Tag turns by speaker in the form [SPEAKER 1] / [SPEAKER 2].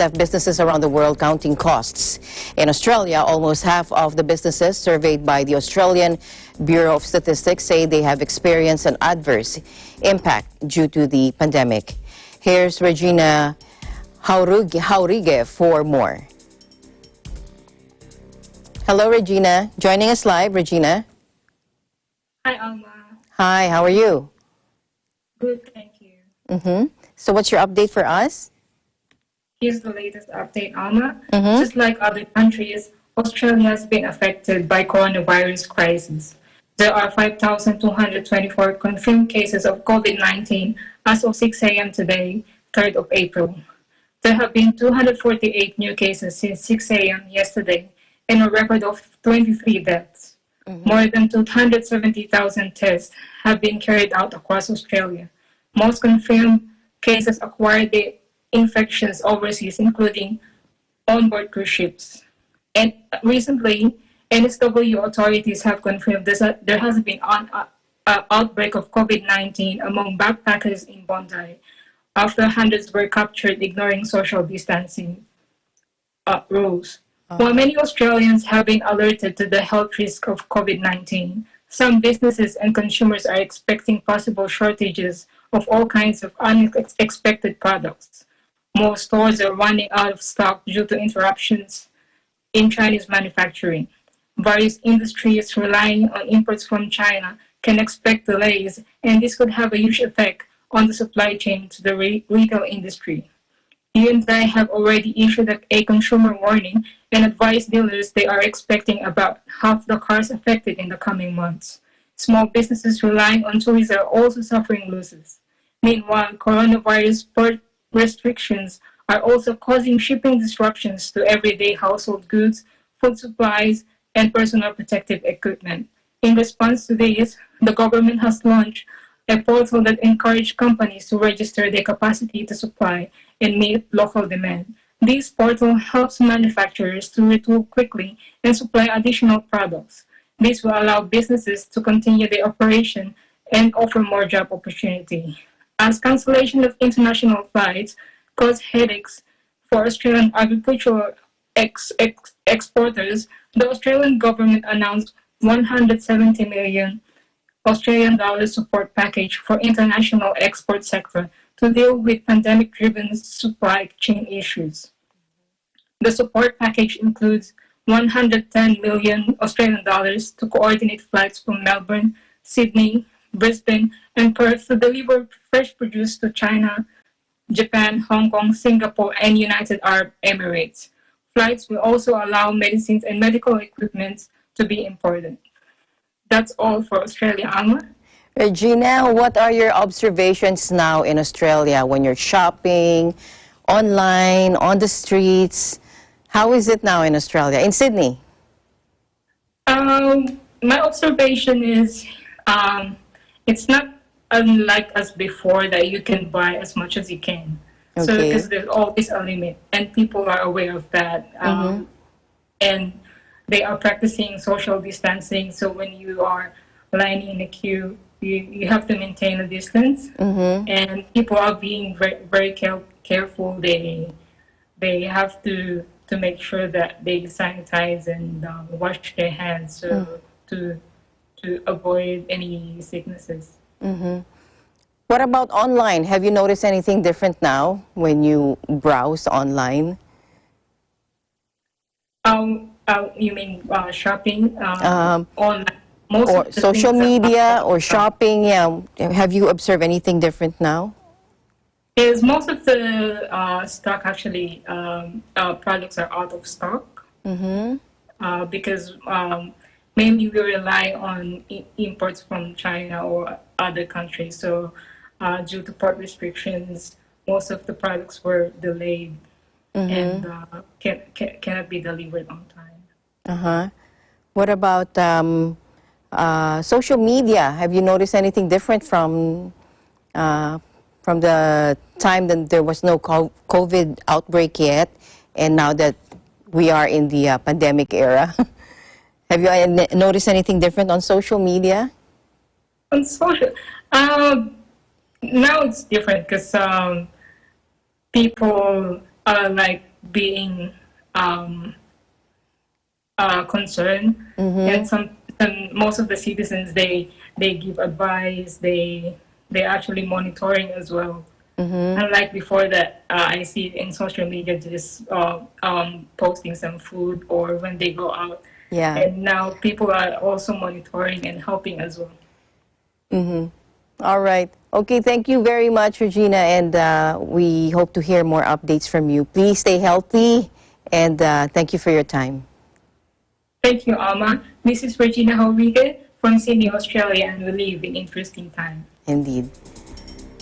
[SPEAKER 1] Have businesses around the world counting costs. In Australia, almost half of the businesses surveyed by the Australian Bureau of Statistics say they have experienced an adverse impact due to the pandemic. Here's Regina Jauregui for more. Hello, Regina. Joining us live, Regina.
[SPEAKER 2] Hi, Alma.
[SPEAKER 1] Hi, how are you?
[SPEAKER 2] Good, thank you.
[SPEAKER 1] So what's your update for us?
[SPEAKER 2] Here's the latest update, Alma. Just like other countries, Australia has been affected by coronavirus crisis. There are 5,224 confirmed cases of COVID-19 as of 6 a.m. today, 3rd of April. There have been 248 new cases since 6 a.m. yesterday and a record of 23 deaths. More than 270,000 tests have been carried out across Australia. Most confirmed cases acquired the infections overseas, including onboard cruise ships. And recently, NSW authorities have confirmed that there has been an outbreak of COVID-19 among backpackers in Bondi after hundreds were captured ignoring social distancing rules. While many Australians have been alerted to the health risk of COVID-19, some businesses and consumers are expecting possible shortages of all kinds of unexpected products. Most stores are running out of stock due to interruptions in Chinese manufacturing. Various industries relying on imports from China can expect delays, and this could have a huge effect on the supply chain to the retail industry. Hyundai have already issued a consumer warning and advised dealers they are expecting about half the cars affected in the coming months. Small businesses relying on tourism are also suffering losses. Meanwhile, coronavirus restrictions are also causing shipping disruptions to everyday household goods, food supplies, and personal protective equipment. In response to this, the government has launched a portal that encourages companies to register their capacity to supply and meet local demand. This portal helps manufacturers to retool quickly and supply additional products. This will allow businesses to continue their operation and offer more job opportunity. As cancellation of international flights cause headaches for Australian agricultural exporters, the Australian government announced 170 million Australian dollars support package for international export sector to deal with pandemic-driven supply chain issues. The support package includes 110 million Australian dollars to coordinate flights from Melbourne, Sydney, Brisbane, and Perth to deliver fresh produce to China, Japan, Hong Kong, Singapore, and United Arab Emirates. Flights will also allow medicines and medical equipment to be imported. That's all for Australia, Alma.
[SPEAKER 1] Regina, what are your observations now in Australia when you're shopping, online, on the streets? How is it now in Australia, in Sydney?
[SPEAKER 2] My observation is it's not unlike as before that you can buy as much as you can.
[SPEAKER 1] Okay.
[SPEAKER 2] So because there's always a limit, and people are aware of that, and they are practicing social distancing. So when you are lining in a queue, you have to maintain a distance, and people are being very careful. They have to make sure that they sanitize and wash their hands so to avoid any sicknesses.
[SPEAKER 1] What about online? Have you noticed anything different now when you browse online?
[SPEAKER 2] You mean shopping online? Most
[SPEAKER 1] Or
[SPEAKER 2] of the
[SPEAKER 1] social
[SPEAKER 2] things that
[SPEAKER 1] media or shopping? Yeah. Have you observed anything different now?
[SPEAKER 2] is most of the stock actually products are out of stock because mainly we rely on imports from China or other countries. So due to port restrictions, most of the products were delayed and cannot be delivered on time.
[SPEAKER 1] What about social media? Have you noticed anything different from the time that there was no COVID outbreak yet, and now that we are in the pandemic era? Have you noticed anything different on social media?
[SPEAKER 2] On social, now it's different because people are like being concerned. And most of the citizens, they give advice. They're actually monitoring as well. Unlike before that, I see in social media just posting some food or when they go out.
[SPEAKER 1] Yeah.
[SPEAKER 2] And now people are also monitoring and helping as well.
[SPEAKER 1] All right. Okay, thank you very much, Regina, and we hope to hear more updates from you. Please stay healthy, and thank you for your time.
[SPEAKER 2] Thank you, Alma. This is Regina Howige from Sydney, Australia, and we live in interesting times.
[SPEAKER 1] Indeed.